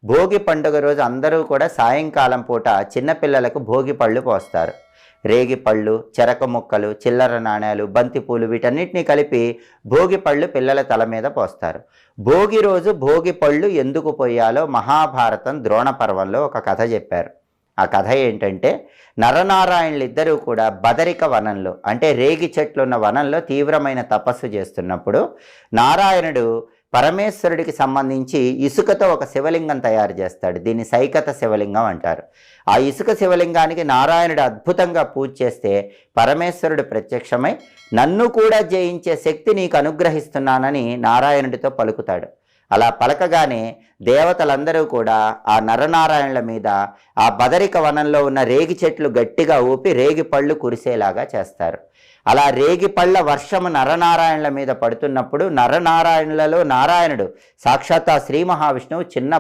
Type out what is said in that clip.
భోగి పండుగ రోజు అందరూ కూడా సాయంకాలం పూట చిన్నపిల్లలకు భోగి పళ్ళు పోస్తారు. రేగి పళ్ళు, చెరక ముక్కలు, చిల్లర నాణేలు, బంతిపూలు వీటన్నిటిని కలిపి భోగి పళ్ళు పిల్లల తల మీద పోస్తారు. భోగి రోజు భోగి పళ్ళు ఎందుకు పోయాలో మహాభారతం ద్రోణ పర్వంలో ఒక కథ చెప్పారు. ఆ కథ ఏంటంటే, నరనారాయణులిద్దరూ కూడా బదరిక వనంలో, అంటే రేగి చెట్లున్న వనంలో తీవ్రమైన తపస్సు చేస్తున్నప్పుడు నారాయణుడు పరమేశ్వరుడికి సంబంధించి ఇసుకతో ఒక శివలింగం తయారు చేస్తాడు. దీన్ని సైకత శివలింగం అంటారు. ఆ ఇసుక శివలింగానికి నారాయణుడు అద్భుతంగా పూజ చేస్తే పరమేశ్వరుడు ప్రత్యక్షమై నన్ను కూడా జయించే శక్తి నీకు అనుగ్రహిస్తున్నానని నారాయణుడితో పలుకుతాడు. అలా పలకగానే దేవతలందరూ కూడా ఆ నరనారాయణుల మీద ఆ బదరిక వనంలో ఉన్న రేగి చెట్లు గట్టిగా ఊపి రేగి పళ్ళు కురిసేలాగా చేస్తారు. అలా రేగి పళ్ళ వర్షము నరనారాయణుల మీద పడుతున్నప్పుడు నరనారాయణులలో నారాయణుడు సాక్షాత్ శ్రీ మహావిష్ణువు చిన్న